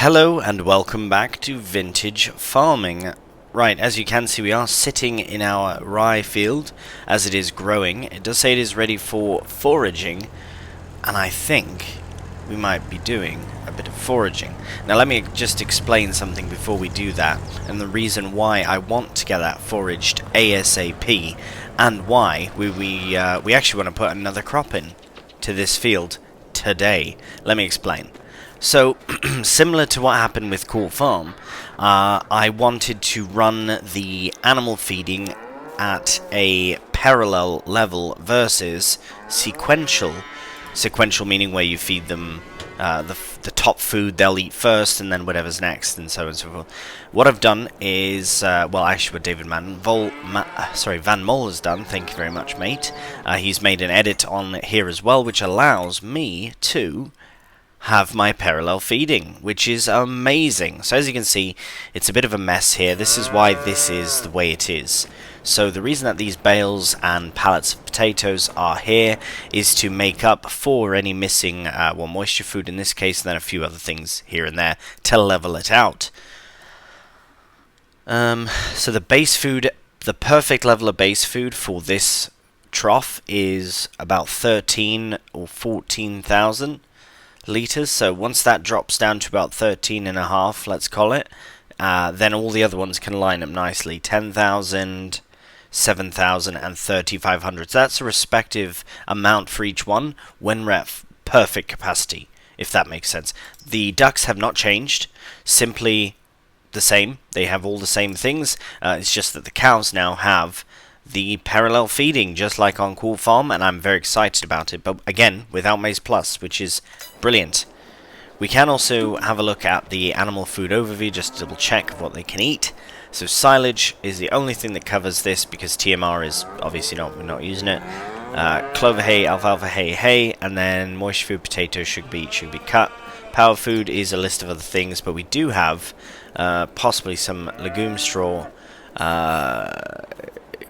Hello and welcome back to Vintage Farming. Right, as you can see, we are sitting in our rye field as it is growing. It does say it is ready for foraging, and I think we might be doing a bit of foraging. Now let me just explain something before we do that, and the reason why I want to get that foraged ASAP, and why we actually want to put another crop in to this field today. Let me explain. So, similar to what happened with Court Farm, I wanted to run the animal feeding at a parallel level versus sequential. Sequential meaning where you feed them the top food they'll eat first, and then whatever's next, and so on and so forth. What I've done is, well, actually what David Van Mol has done, thank you very much, mate. He's made an edit on here as well, which allows me to have my parallel feeding, which is amazing. So as you can see, it's a bit of a mess here. This is why this is the way it is. So the reason that these bales and pallets of potatoes are here is to make up for any missing moisture food in this case, and then a few other things here and there to level it out. So the base food, the perfect level of base food for this trough is about 13 or 14,000 litres. So once that drops down to about 13.5, let's call it, then all the other ones can line up nicely. 10,000, 7,000 and 3,500. So that's a respective amount for each one when we're at perfect capacity, if that makes sense. The ducks have not changed, simply the same. They have all the same things. It's just that the cows now have the parallel feeding, just like on Cool Farm, and I'm very excited about it, but again, without Maize Plus, which is brilliant. We can also have a look at the animal food overview, just to double check of what they can eat. So silage is the only thing that covers this, because TMR is obviously we're not using it. Clover hay, alfalfa hay, and then moisture food, potatoes should be cut. Power food is a list of other things, but we do have possibly some legume straw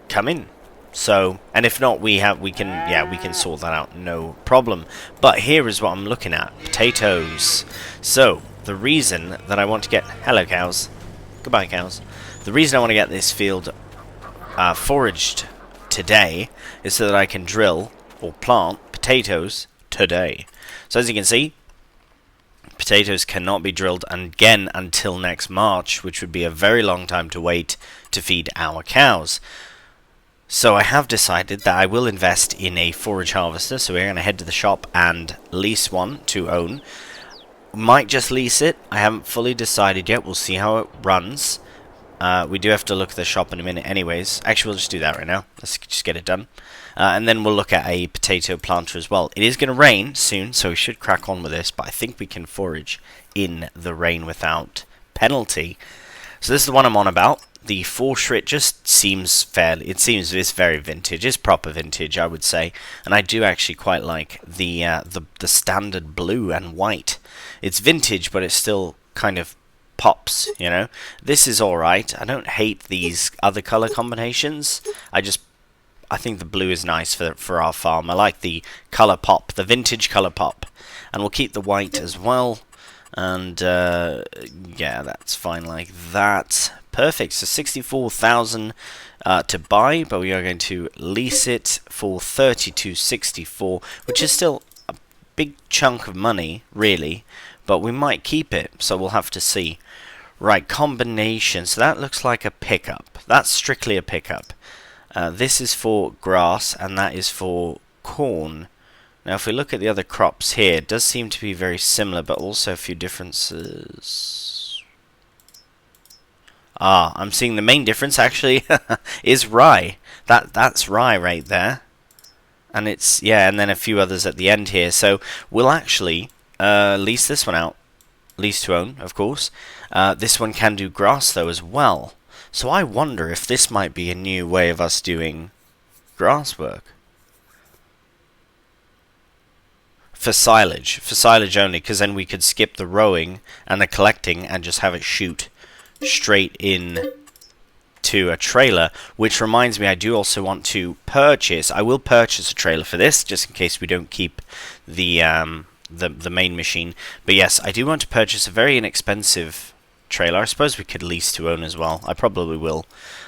come in. So, and if not, we can sort that out, no problem. But here is what I'm looking at: potatoes. So the reason that I want to get cows, goodbye cows. The reason I want to get this field foraged today is so that I can drill or plant potatoes today. So as you can see, potatoes cannot be drilled again until next March, which would be a very long time to wait to feed our cows. So I have decided that I will invest in a forage harvester, so we're going to head to the shop and lease one to own. Might just lease it, I haven't fully decided yet, we'll see how it runs. We do have to look at the shop in a minute anyways. Actually, we'll just do that right now, let's just get it done. And then we'll look at a potato planter as well. It is going to rain soon, so we should crack on with this, but I think we can forage in the rain without penalty. So this is the one I'm on about. The Forshrit just seems it's very vintage. It's proper vintage, I would say. And I do actually quite like the standard blue and white. It's vintage, but it still kind of pops, you know. This is alright. I don't hate these other color combinations. I think the blue is nice for our farm. I like the color pop, the vintage color pop. And we'll keep the white as well. And yeah, that's fine like that. Perfect. So 64,000 to buy, but we are going to lease it for 32.64, which is still a big chunk of money, really. But we might keep it, so we'll have to see. Right, combination. So that looks like a pickup. That's strictly a pickup. This is for grass, and that is for corn. Now, if we look at the other crops here, it does seem to be very similar, but also a few differences. I'm seeing the main difference, actually, is rye. That's rye right there. And it's, yeah, and then a few others at the end here. So, we'll actually lease this one out. Lease to own, of course. This one can do grass, though, as well. So, I wonder if this might be a new way of us doing grass work. For silage only, because then we could skip the rowing and the collecting and just have it shoot straight in to a trailer. Which reminds me, I do also want to purchase. I will purchase a trailer for this, just in case we don't keep the the main machine. But yes, I do want to purchase a very inexpensive trailer. I suppose we could lease to own as well. I probably will.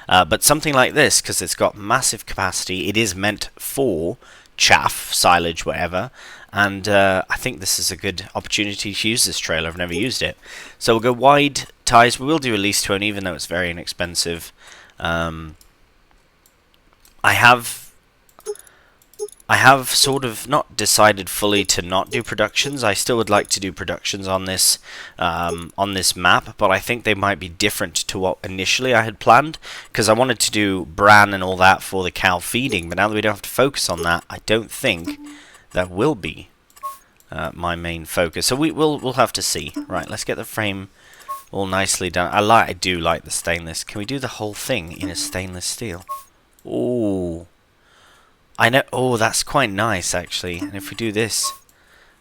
But something like this, because it's got massive capacity. It is meant for chaff, silage, whatever. And I think this is a good opportunity to use this trailer. I've never used it. So we'll go wide ties. We will do a lease to own, even though it's very inexpensive. I have sort of not decided fully to not do productions. I still would like to do productions on this map, but I think they might be different to what initially I had planned, because I wanted to do bran and all that for the cow feeding, but now that we don't have to focus on that, I don't think that will be my main focus. So we'll have to see. Right, let's get the frame all nicely done. I do like the stainless. Can we do the whole thing in a stainless steel? Ooh. I know. Oh, that's quite nice, actually. And if we do this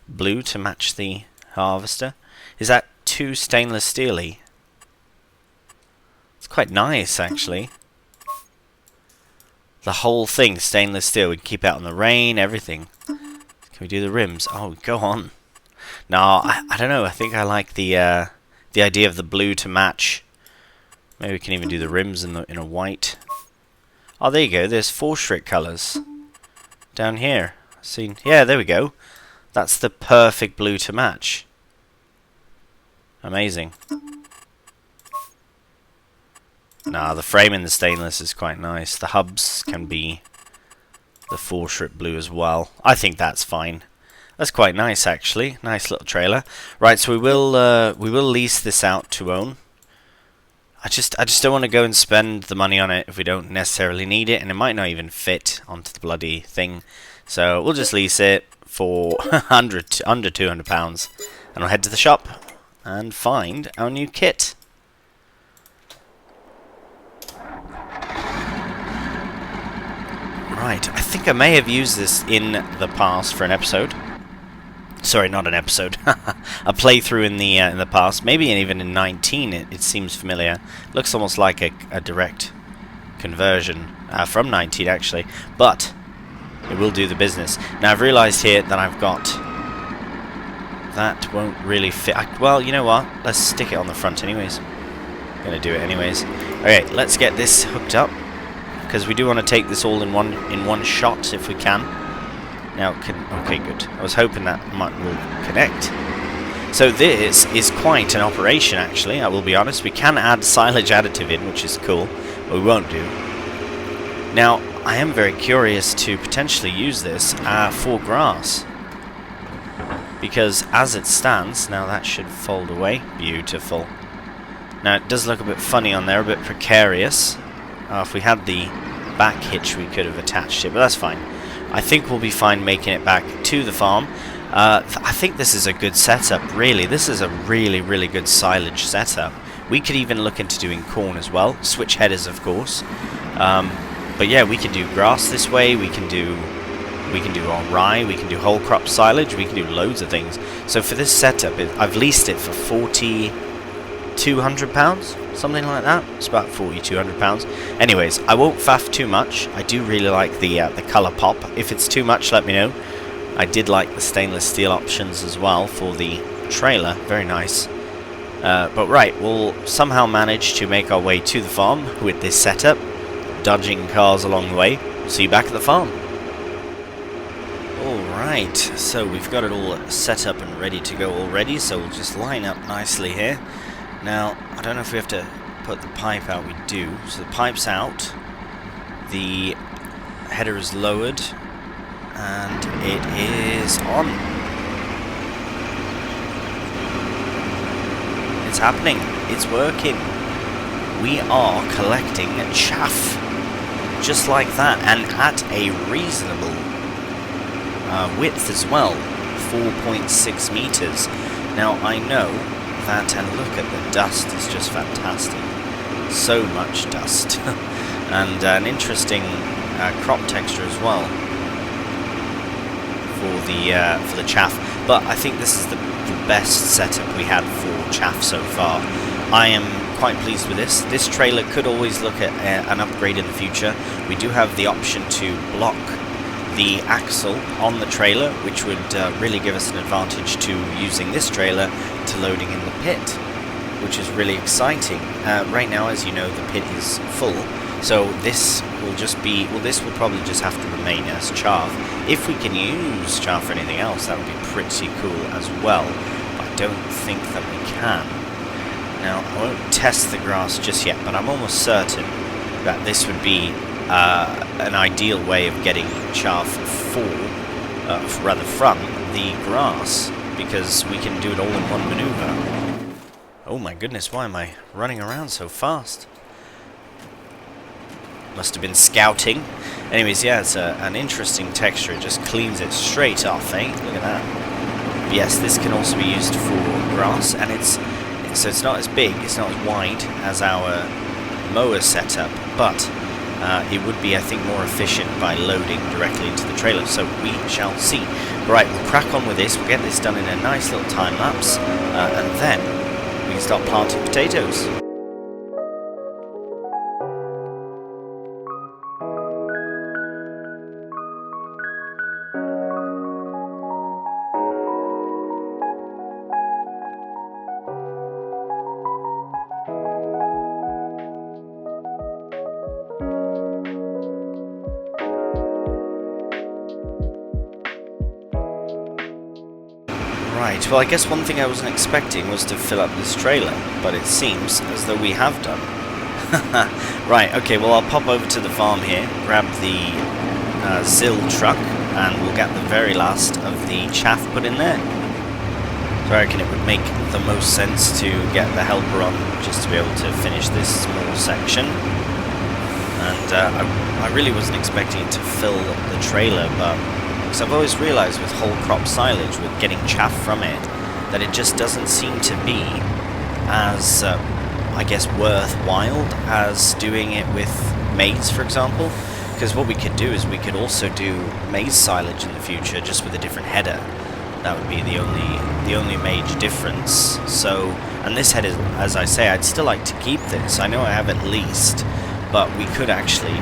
blue to match the harvester, is that too stainless steely? It's quite nice, actually. The whole thing stainless steel. We can keep out in the rain, everything. Can we do the rims? Oh, go on. No, I don't know. I think I like the idea of the blue to match. Maybe we can even do the rims in a white. Oh, there you go. There's 4 Schritt colours. Down here. Yeah, there we go. That's the perfect blue to match. Amazing. Nah, the frame in the stainless is quite nice. The hubs can be the 4 Schritt blue as well. I think that's fine. That's quite nice, actually. Nice little trailer. Right, so we will lease this out to own. I just don't want to go and spend the money on it if we don't necessarily need it, and it might not even fit onto the bloody thing. So we'll just lease it for under £200, and I'll head to the shop and find our new kit. Right, I think I may have used this in the past for an episode. Sorry, not an episode. A playthrough in the past. Maybe even in 19 it seems familiar. Looks almost like a direct conversion from 19 actually. But it will do the business. Now I've realised here that I've got... That won't really fit. Well, you know what? Let's stick it on the front anyways. I'm going to do it anyways. Okay, let's get this hooked up. Because we do want to take this all in one shot if we can. Now, okay, good. I was hoping that will connect. So this is quite an operation, actually, I will be honest. We can add silage additive in, which is cool, but we won't do. Now, I am very curious to potentially use this for grass. Because as it stands, now that should fold away. Beautiful. Now, it does look a bit funny on there, a bit precarious. If we had the back hitch, we could have attached it, but that's fine. I think we'll be fine making it back to the farm. I think this is a good setup, really. This is a really, really good silage setup. We could even look into doing corn as well. Switch headers, of course. But yeah, we can do grass this way. We can do rye. We can do whole crop silage. We can do loads of things. So for this setup, I've leased it for £4,200. Something like that. It's about £4,200. Anyways, I won't faff too much. I do really like the colour pop. If it's too much, let me know. I did like the stainless steel options as well for the trailer. Very nice. But right, we'll somehow manage to make our way to the farm with this setup, dodging cars along the way. See you back at the farm. Alright, so we've got it all set up and ready to go already, so we'll just line up nicely here. Now, I don't know if we have to put the pipe out. We do. So the pipe's out. The header is lowered. And it is on. It's happening. It's working. We are collecting chaff. Just like that. And at a reasonable width as well. 4.6 meters. Now, I know... and look at the dust, it's just fantastic. So much dust. And an interesting crop texture as well for the chaff. But I think this is the best setup we had for chaff so far. I am quite pleased with this. This trailer could always look at an upgrade in the future. We do have the option to block the axle on the trailer, which would really give us an advantage to using this trailer to loading in the pit, which is really exciting. Right now, as you know, the pit is full, so this will just be, well, this will probably just have to remain as chaff. If we can use chaff for anything else, that would be pretty cool as well. But I don't think that we can. Now, I won't test the grass just yet, but I'm almost certain that this would be an ideal way of getting chaff rather from the grass, because we can do it all in one maneuver. Oh my goodness, why am I running around so fast? Must have been scouting. Anyways, yeah, it's an interesting texture. It just cleans it straight off, eh? Look at that. But yes, this can also be used for grass, and so it's not as big, it's not as wide as our mower setup, but it would be, I think, more efficient by loading directly into the trailer, so we shall see. Right, we'll crack on with this, we'll get this done in a nice little time-lapse, and then we can start planting potatoes. Right, well, I guess one thing I wasn't expecting was to fill up this trailer, but it seems as though we have done. Right, okay, well, I'll pop over to the farm here, grab the Zill truck, and we'll get the very last of the chaff put in there. So I reckon it would make the most sense to get the helper on, just to be able to finish this small section. And I really wasn't expecting it to fill the trailer, but because I've always realised with whole crop silage, with getting chaff from it, that it just doesn't seem to be as, I guess, worthwhile as doing it with maize, for example. Because what we could do is we could also do maize silage in the future, just with a different header. That would be the only major difference. So, and this header, as I say, I'd still like to keep this. I know I have at least, but we could actually,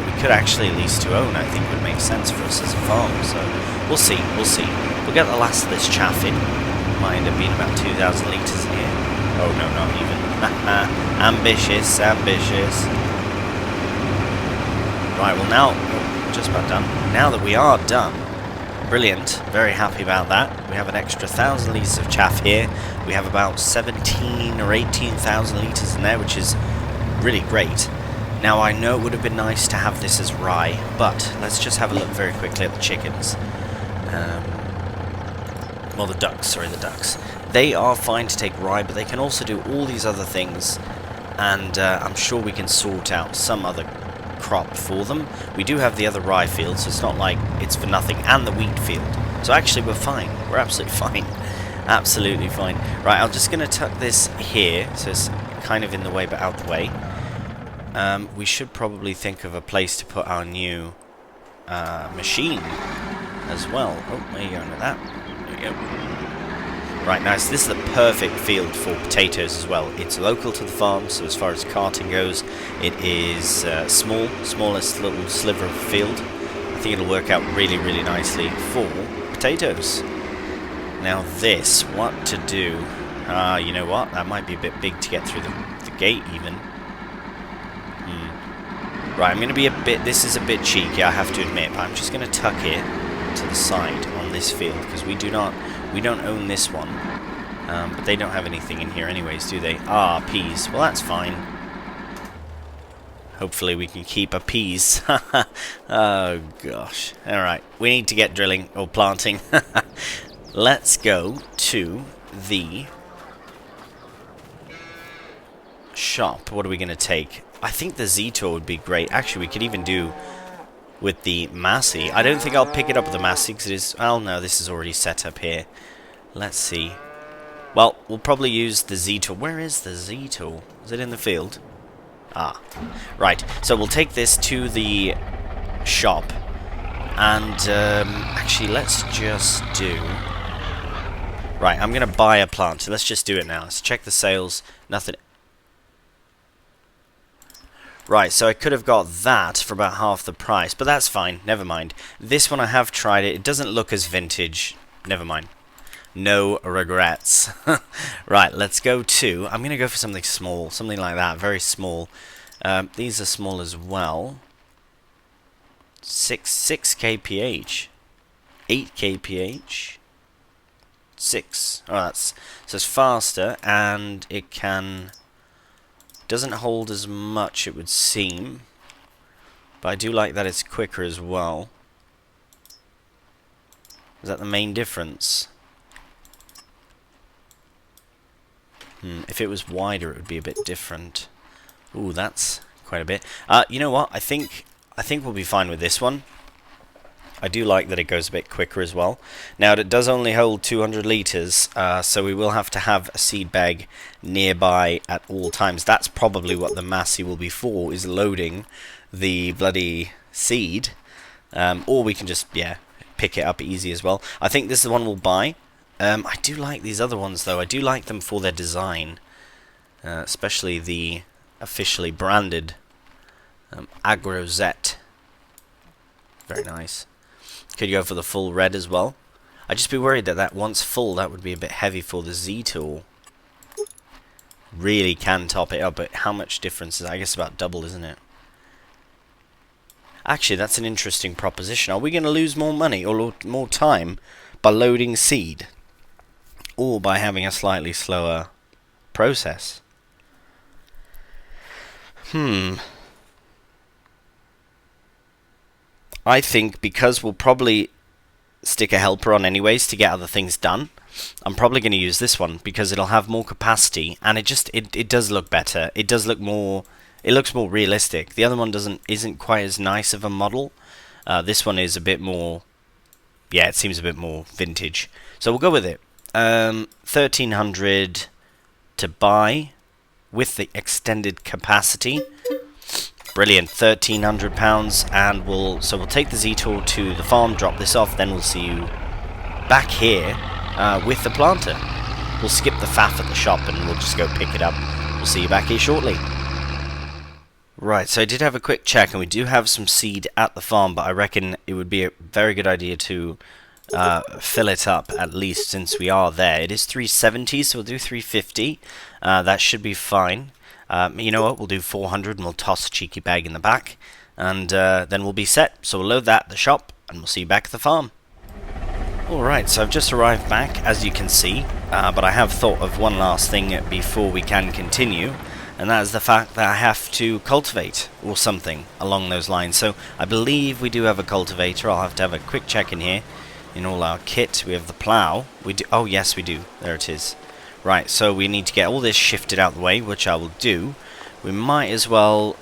we could actually lease to own. I think would make sense for us as a farm. So we'll see. We'll get the last of this chaff in. Might end up being about 2,000 litres in here. Oh no, not even. Ambitious. Right, well now, just about done. Now that we are done, brilliant, very happy about that. We have an extra 1,000 litres of chaff here. We have about 17 or 18,000 litres in there, which is really great. Now, I know it would have been nice to have this as rye, but let's just have a look very quickly at the chickens. Well, the ducks. They are fine to take rye, but they can also do all these other things, and I'm sure we can sort out some other crop for them. We do have the other rye field, so it's not like it's for nothing, and the wheat field. So actually, we're fine. We're absolutely fine. Absolutely fine. Right, I'm just going to tuck this here, so it's kind of in the way, but out the way. We should probably think of a place to put our new machine as well. Oh, where are you going with that? There we go. Right, nice. This is the perfect field for potatoes as well. It's local to the farm, so as far as carting goes, it is smallest little sliver of field. I think it'll work out really, really nicely for potatoes. Now this, what to do? You know what? That might be a bit big to get through the gate even. Right, I'm going to be this is a bit cheeky, I have to admit, but I'm just going to tuck it to the side on this field, because we don't own this one, but they don't have anything in here anyways, do they? Ah, peas. Well, that's fine. Hopefully we can keep a peas. Oh, gosh. Alright, we need to get drilling, or planting. Let's go to the shop. What are we going to take? I think the Zetor would be great. Actually, we could even do with the Massey. I don't think I'll pick it up with the Massey because it is... Oh, no, this is already set up here. Let's see. Well, we'll probably use the Zetor. Where is the Zetor? Is it in the field? Ah, right. So we'll take this to the shop. And, actually, let's just do... Right, I'm going to buy a plant. So let's just do it now. Let's check the sales. Nothing... Right, so I could have got that for about half the price, but that's fine, never mind. This one I have tried it, it doesn't look as vintage, never mind. No regrets. Right, let's go to, I'm going to go for something small, something like that, very small. These are small as well. 6 kph. 8 kph. 6. Oh, that's, so it's faster, and it doesn't hold as much, it would seem. But I do like that it's quicker as well. Is that the main difference? If it was wider, it would be a bit different. Ooh, that's quite a bit. You know what? I think we'll be fine with this one. I do like that it goes a bit quicker as well. Now, it does only hold 200 litres, so we will have to have a seed bag nearby at all times. That's probably what the Massey will be for, is loading the bloody seed. Or we can just, yeah, pick it up easy as well. I think this is the one we'll buy. I do like these other ones, though. I do like them for their design. Especially the officially branded Agrozet. Very nice. Could go for the full red as well. I'd just be worried that once full, that would be a bit heavy for the Z tool. Really can top it up, but how much difference is I guess about double, isn't it? Actually, that's an interesting proposition. Are we going to lose more money or more time by loading seed? Or by having a slightly slower process? I think because we'll probably stick a helper on anyways to get other things done, I'm probably going to use this one because it'll have more capacity, and it does look better. It does look more, it looks more realistic. The other one isn't quite as nice of a model. This one is a bit more, yeah, it seems a bit more vintage. So we'll go with it. 1300 to buy with the extended capacity. Brilliant, £1,300, and we'll take the Z-Tool to the farm, drop this off, then we'll see you back here with the planter. We'll skip the faff at the shop and we'll just go pick it up. We'll see you back here shortly. Right, so I did have a quick check, and we do have some seed at the farm, but I reckon it would be a very good idea to fill it up, at least since we are there. It is 370, so we'll do 350. That should be fine. You know what, we'll do 400 and we'll toss a cheeky bag in the back, and then we'll be set. So we'll load that at the shop and we'll see you back at the farm. Alright, so I've just arrived back, as you can see, but I have thought of one last thing before we can continue, and that is the fact that I have to cultivate, or something along those lines. So I believe we do have a cultivator. I'll have to have a quick check in here. In all our kit, we have the plough. We do. Oh yes, we do. There it is. Right, so we need to get all this shifted out the way, which I will do. We might as well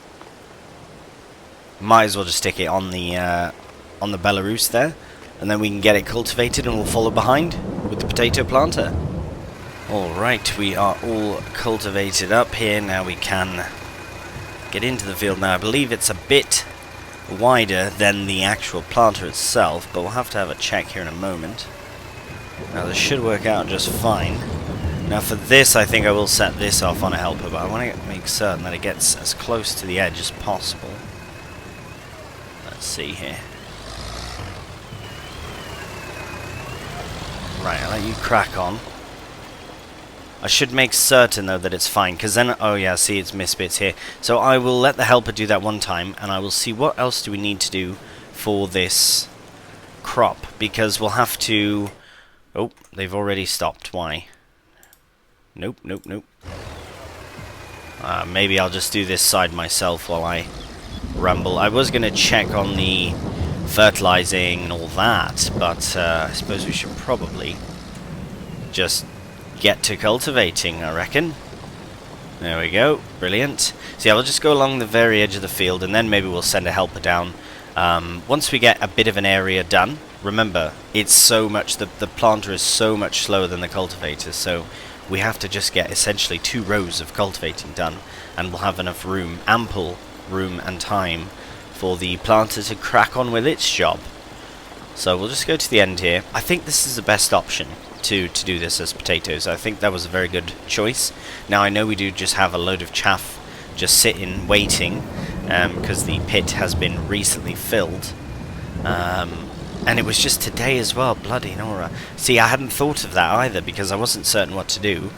just stick it on the Belarus there, and then we can get it cultivated, and we'll follow behind with the potato planter. Alright, we are all cultivated up here. Now we can get into the field. Now I believe it's a bit wider than the actual planter itself, but we'll have to have a check here in a moment. Now this should work out just fine. Now for this, I think I will set this off on a helper, but I want to make certain that it gets as close to the edge as possible. Let's see here. Right, I'll let you crack on. I should make certain, though, that it's fine, because then, oh yeah, see, it's missed bits here. So I will let the helper do that one time, and I will see what else do we need to do for this crop, because we'll have to... Oh, they've already stopped. Why? Nope, nope, nope. Maybe I'll just do this side myself while I ramble. I was going to check on the fertilizing and all that, but I suppose we should probably just get to cultivating, I reckon. There we go. Brilliant. So yeah, we'll just go along the very edge of the field, and then maybe we'll send a helper down. Once we get a bit of an area done, remember, it's so much, the planter is so much slower than the cultivator, so we have to just get essentially 2 rows of cultivating done, and we'll have enough room, ample room and time for the planter to crack on with its job. So we'll just go to the end here. I think this is the best option to do this as potatoes. I think that was a very good choice. Now I know we do just have a load of chaff just sitting, waiting, because the pit has been recently filled. And it was just today as well, bloody Nora. See, I hadn't thought of that either, because I wasn't certain what to do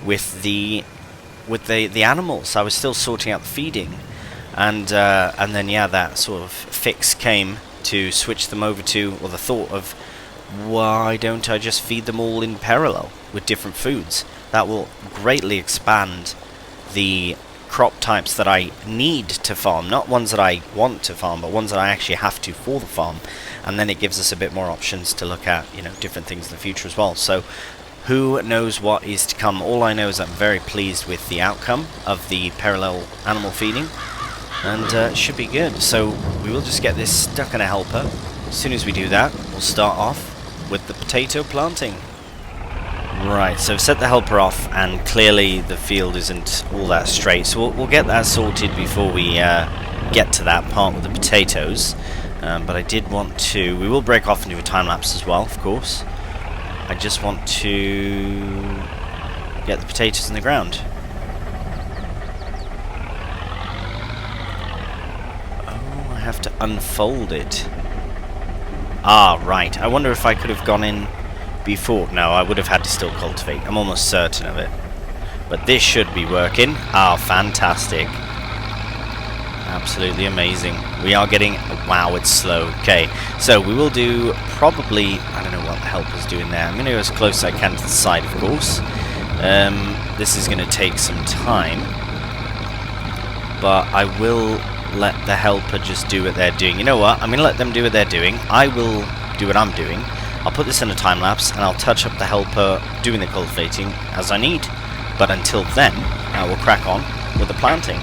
with the animals. I was still sorting out the feeding, and then yeah, that sort of fix came to switch them over to, or the thought of, why don't I just feed them all in parallel with different foods? That will greatly expand the crop types that I need to farm, not ones that I want to farm, but ones that I actually have to for the farm, and then it gives us a bit more options to look at, you know, different things in the future as well. So who knows what is to come? All I know is I'm very pleased with the outcome of the parallel animal feeding, and it should be good. So we will just get this stuck in a helper. As soon as we do that, we'll start off with the potato planting. Right, so I've set the helper off, and clearly the field isn't all that straight, so we'll get that sorted before we get to that part with the potatoes. But I did want to... we will break off and do a time-lapse as well, of course. I just want to get the potatoes in the ground. Oh, I have to unfold it. Ah, right. I wonder if I could have gone in before. No, I would have had to still cultivate. I'm almost certain of it. But this should be working. Ah, fantastic. Absolutely amazing. We are getting... wow, it's slow. Okay, so we will do probably... I don't know what the helper's doing there. I'm going to go as close as I can to the side, of course. This is going to take some time. But I will let the helper just do what they're doing. You know what? I'm going to let them do what they're doing. I will do what I'm doing. I'll put this in a time lapse, and I'll touch up the helper doing the cultivating as I need. But until then, I will crack on with the planting.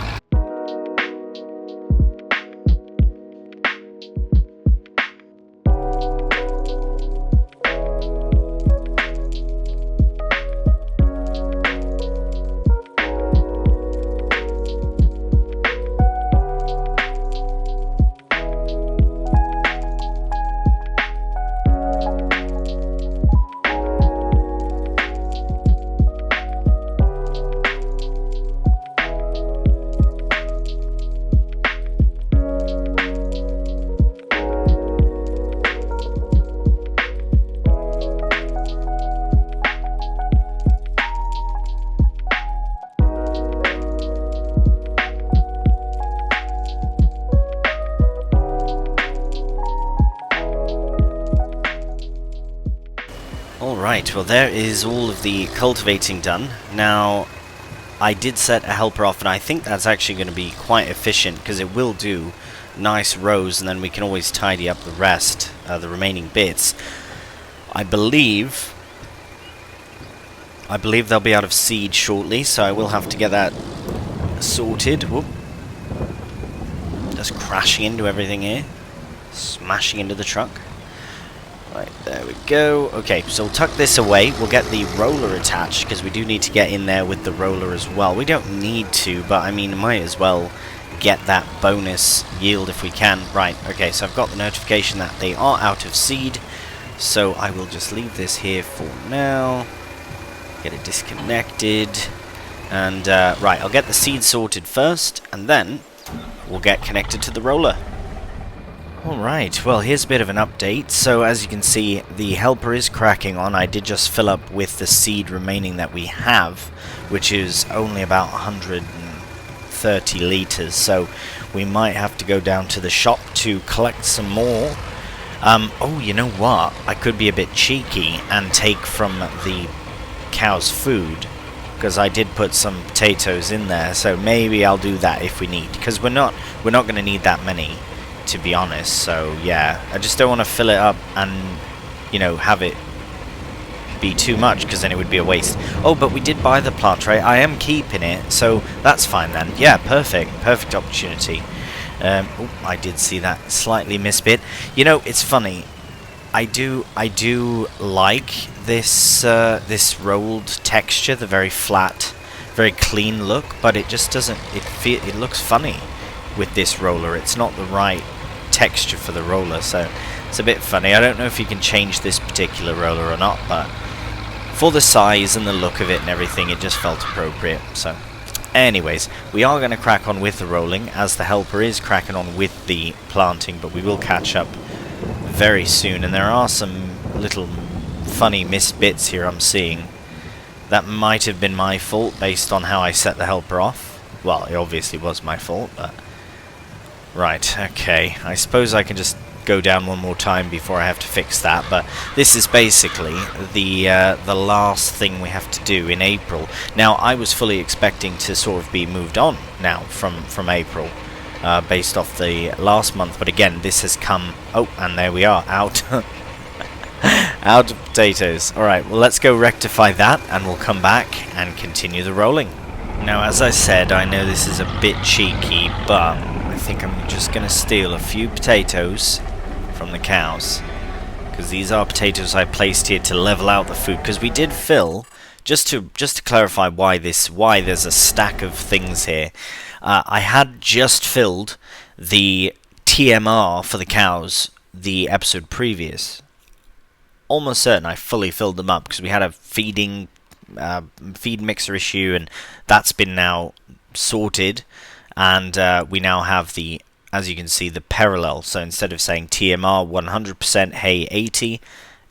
Alright, well there is all of the cultivating done. Now, I did set a helper off, and I think that's actually going to be quite efficient, because it will do nice rows, and then we can always tidy up the rest, the remaining bits. I believe they'll be out of seed shortly, so I will have to get that sorted. Whoop. Just crashing into everything here. Smashing into the truck. Right, there we go. Okay, so we'll tuck this away. We'll get the roller attached, because we do need to get in there with the roller as well. We don't need to, but I mean, might as well get that bonus yield if we can. Right, okay, so I've got the notification that they are out of seed, so I will just leave this here for now. Get it disconnected. And, right, I'll get the seed sorted first, and then we'll get connected to the roller. Alright, well here's a bit of an update. So as you can see, the helper is cracking on. I did just fill up with the seed remaining that we have, which is only about 130 litres, so we might have to go down to the shop to collect some more. Oh, you know what? I could be a bit cheeky and take from the cow's food, because I did put some potatoes in there, so maybe I'll do that if we need, because we're not going to need that many, to be honest. So yeah, I just don't want to fill it up and, you know, have it be too much, because then it would be a waste. Oh, but we did buy the plant tray. I am keeping it, so that's fine then. Yeah, perfect opportunity. Oh, I did see that slightly miss bit. You know, it's funny. I do like this this rolled texture, the very flat, very clean look, but it just doesn't. It looks funny with this roller. It's not the right texture for the roller, so it's a bit funny. I don't know if you can change this particular roller or not, but for the size and the look of it and everything, it just felt appropriate. So Anyways, we are going to crack on with the rolling, as the helper is cracking on with the planting, but we will catch up very soon. And there are some little funny missed bits here I'm seeing. That might have been my fault based on how I set the helper off. Well, it obviously was my fault, but... Right, okay. I suppose I can just go down one more time before I have to fix that, but this is basically the last thing we have to do in April. Now, I was fully expecting to sort of be moved on now from April, based off the last month, but again, this has come... Oh, and there we are, out. Out of potatoes. Alright, well, let's go rectify that, and we'll come back and continue the rolling. Now, as I said, I know this is a bit cheeky, but I think I'm just going to steal a few potatoes from the cows, because these are potatoes I placed here to level out the food, because we did fill, just to clarify why there's a stack of things here. I had just filled the TMR for the cows the episode previous. Almost certain I fully filled them up, because we had a feed mixer issue, and that's been now sorted, and we now have the, as you can see, the parallel. So instead of saying TMR 100% hay 80,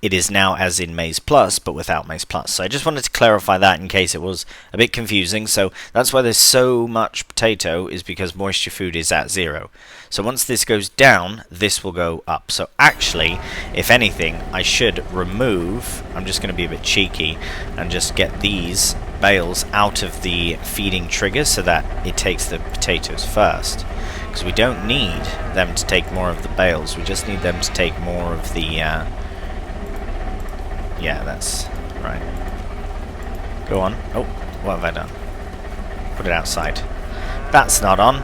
it is now as in maize plus, but without maize plus. So I just wanted to clarify that in case it was a bit confusing. So that's why there's so much potato, is because moisture food is at 0. So once this goes down, this will go up. So actually, if anything, I should remove, I'm just going to be a bit cheeky, and just get these bales out of the feeding trigger so that it takes the potatoes first. Because we don't need them to take more of the bales, we just need them to take more of the... Yeah, that's right. Go on. Oh, what have I done? Put it outside. That's not on.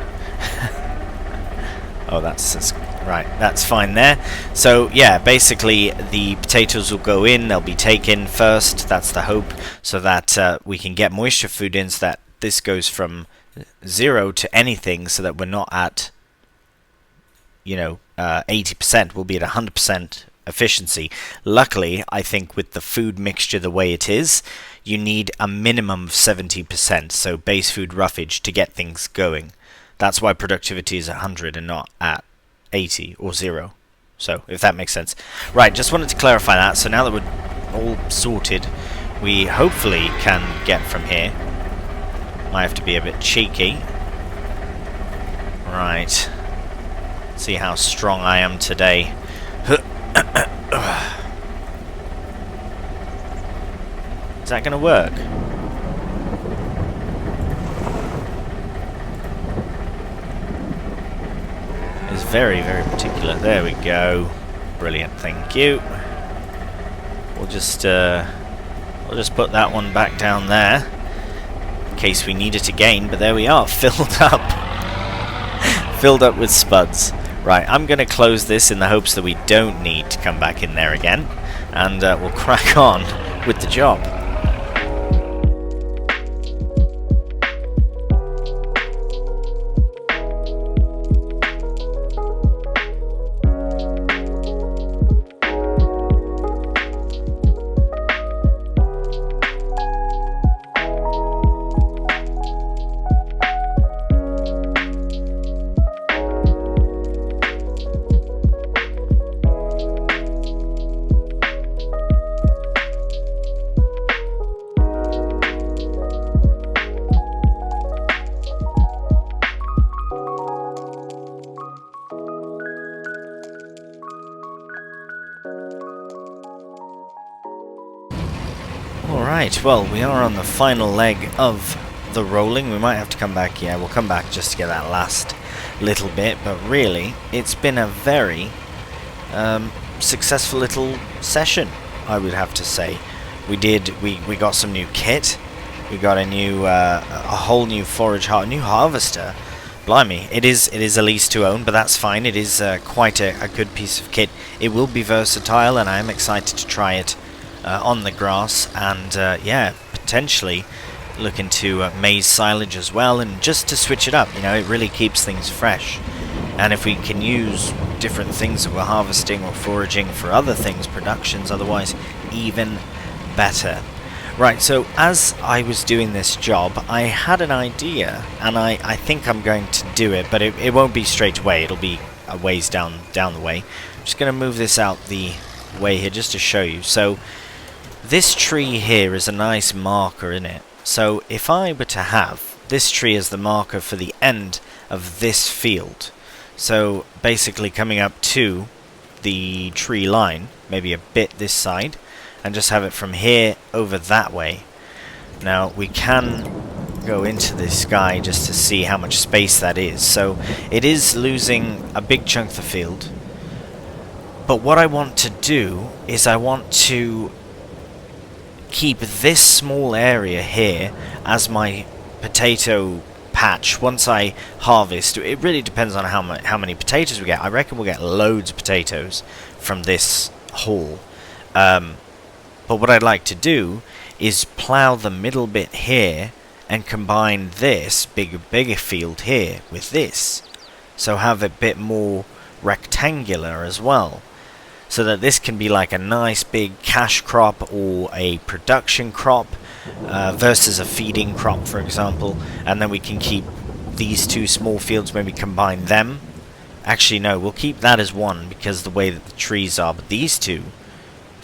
Oh, that's right. That's fine there. So, yeah, basically the potatoes will go in. They'll be taken first. That's the hope. So that we can get moisture food in, so that this goes from 0 to anything, so that we're not at, 80%. We'll be at 100% efficiency. Luckily, I think with the food mixture the way it is, you need a minimum of 70%, so base food roughage, to get things going. That's why productivity is 100 and not at 80 or 0. So, if that makes sense. Right, just wanted to clarify that. So now that we're all sorted, we hopefully can get from here. Might have to be a bit cheeky. Right. See how strong I am today. Is that going to work? It's very, very particular. There we go. Brilliant, thank you. We'll just put that one back down there in case we need it again. But there we are, filled up, filled up with spuds. Right, I'm going to close this in the hopes that we don't need to come back in there again, and we'll crack on with the job. Alright, well, we are on the final leg of the rolling. We might have to come back, yeah, we'll come back just to get that last little bit, but really, it's been a very successful little session, I would have to say. We got some new kit, we got a whole new new harvester. Blimey, it is a lease to own, but that's fine. It is quite a good piece of kit. It will be versatile, and I am excited to try it on the grass, and yeah, potentially look into maize silage as well, and just to switch it up, it really keeps things fresh. And if we can use different things that we're harvesting or foraging for other things, productions otherwise, even better. Right, so as I was doing this job, I had an idea, and I think I'm going to do it, but it won't be straight away, it'll be a ways down the way. I'm just going to move this out the way here just to show you. So this tree here is a nice marker in it. So if I were to have this tree as the marker for the end of this field, so basically coming up to the tree line, maybe a bit this side, and just have it from here over that way. Now we can go into this guy just to see how much space that is. So it is losing a big chunk of the field, but what I want to do is I want to keep this small area here as my potato patch. Once I harvest, it really depends on how many potatoes we get. I reckon we'll get loads of potatoes from this haul. But what I'd like to do is plough the middle bit here and combine this bigger field here with this, so have a bit more rectangular as well, so that this can be like a nice big cash crop or a production crop versus a feeding crop, for example. And then we can keep these two small fields, maybe combine them. Actually no, we'll keep that as one because the way that the trees are, but these two,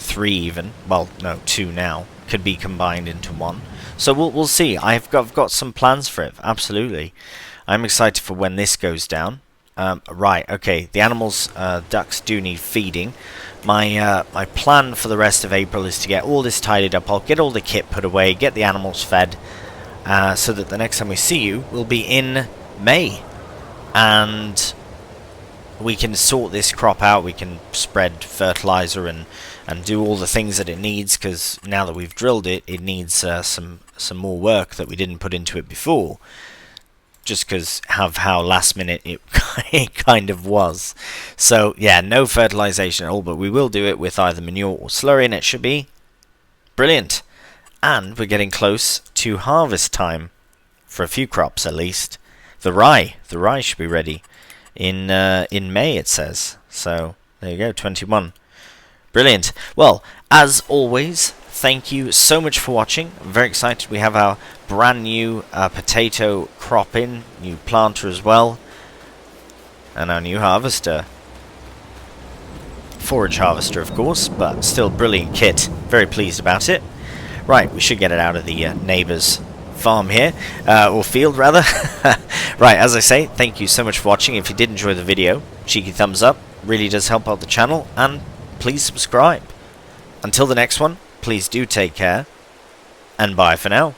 3 even, well no, 2 now, could be combined into one. So we'll see. I've got some plans for it, absolutely. I'm excited for when this goes down. Right, okay, the animals, ducks do need feeding. My plan for the rest of April is to get all this tidied up. I'll get all the kit put away, get the animals fed, so that the next time we see you will be in May. And we can sort this crop out, we can spread fertilizer and do all the things that it needs, because now that we've drilled it, it needs some more work that we didn't put into it before, just because of how last minute it kind of was. So yeah, no fertilization at all, but we will do it with either manure or slurry, and it should be brilliant. And we're getting close to harvest time for a few crops at least. The rye should be ready in May, it says. So there you go, 21. Brilliant. Well, as always, thank you so much for watching. I'm very excited. We have our brand new potato crop in, new planter as well, and our new harvester. Forage harvester, of course, but still brilliant kit. Very pleased about it. Right, we should get it out of the neighbour's farm here, or field rather. Right, as I say, thank you so much for watching. If you did enjoy the video, cheeky thumbs up, really does help out the channel, and please subscribe. Until the next one, please do take care, and bye for now.